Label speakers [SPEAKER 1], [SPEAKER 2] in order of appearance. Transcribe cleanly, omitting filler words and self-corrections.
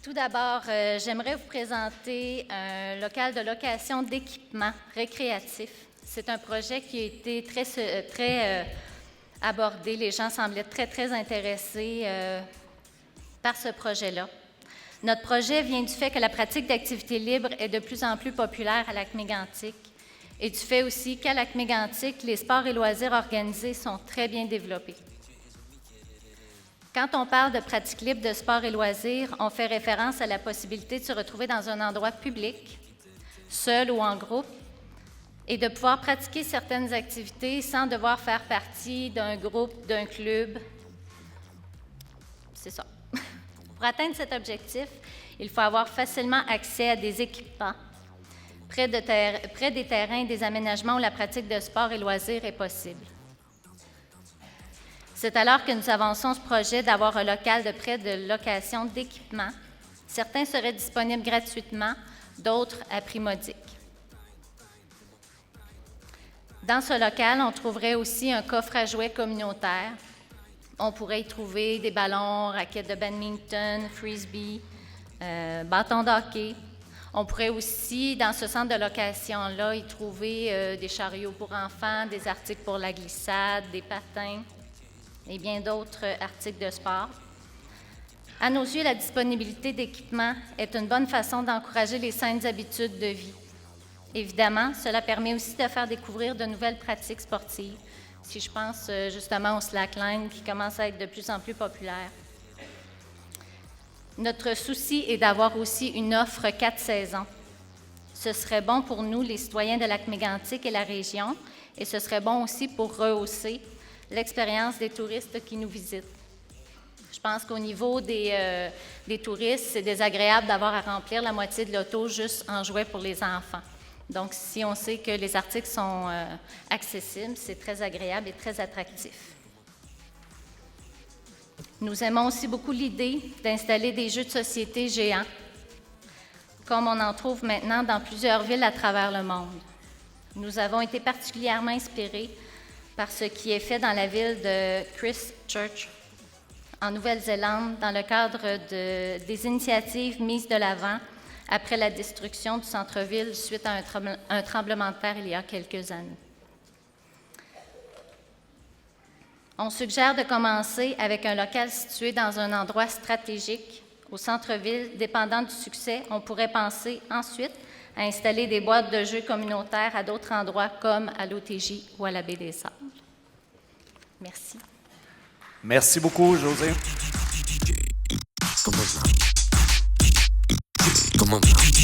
[SPEAKER 1] Tout d'abord, j'aimerais vous présenter un local de location d'équipements récréatifs. C'est un projet qui a été très abordé. Les gens semblaient très intéressés par ce projet-là. Notre projet vient du fait que la pratique d'activités libres est de plus en plus populaire à Lac-Mégantic et du fait aussi qu'à Lac-Mégantic, les sports et loisirs organisés sont très bien développés. Quand on parle de pratique libre de sport et loisirs, on fait référence à la possibilité de se retrouver dans un endroit public, seul ou en groupe, et de pouvoir pratiquer certaines activités sans devoir faire partie d'un groupe, d'un club. C'est ça. Pour atteindre cet objectif, il faut avoir facilement accès à des équipements, près des terrains et des aménagements où la pratique de sport et loisirs est possible. C'est alors que nous avançons ce projet d'avoir un local de prêt de location d'équipements. Certains seraient disponibles gratuitement, d'autres à prix modique. Dans ce local, on trouverait aussi un coffre à jouets communautaire. On pourrait y trouver des ballons, raquettes de badminton, frisbee, bâtons de hockey. On pourrait aussi, dans ce centre de location-là, y trouver des chariots pour enfants, des articles pour la glissade, des patins et bien d'autres articles de sport. À nos yeux, la disponibilité d'équipements est une bonne façon d'encourager les saines habitudes de vie. Évidemment, cela permet aussi de faire découvrir de nouvelles pratiques sportives, si je pense justement au slackline qui commence à être de plus en plus populaire. Notre souci est d'avoir aussi une offre 4 saisons. Ce serait bon pour nous, les citoyens de Lac-Mégantic et la région, et ce serait bon aussi pour rehausser l'expérience des touristes qui nous visitent. Je pense qu'au niveau des touristes, c'est désagréable d'avoir à remplir la moitié de l'auto juste en jouets pour les enfants. Donc, si on sait que les articles sont accessibles, c'est très agréable et très attractif. Nous aimons aussi beaucoup l'idée d'installer des jeux de société géants, comme on en trouve maintenant dans plusieurs villes à travers le monde. Nous avons été particulièrement inspirés par ce qui est fait dans la ville de Christchurch, en Nouvelle-Zélande, dans le cadre des initiatives mises de l'avant après la destruction du centre-ville suite à un tremblement de terre il y a quelques années. On suggère de commencer avec un local situé dans un endroit stratégique au centre-ville. Dépendant du succès, on pourrait penser ensuite à installer des boîtes de jeux communautaires à d'autres endroits comme à l'OTJ ou à la Baie des Sables. Merci.
[SPEAKER 2] Merci beaucoup, Josée.
[SPEAKER 3] Come on now.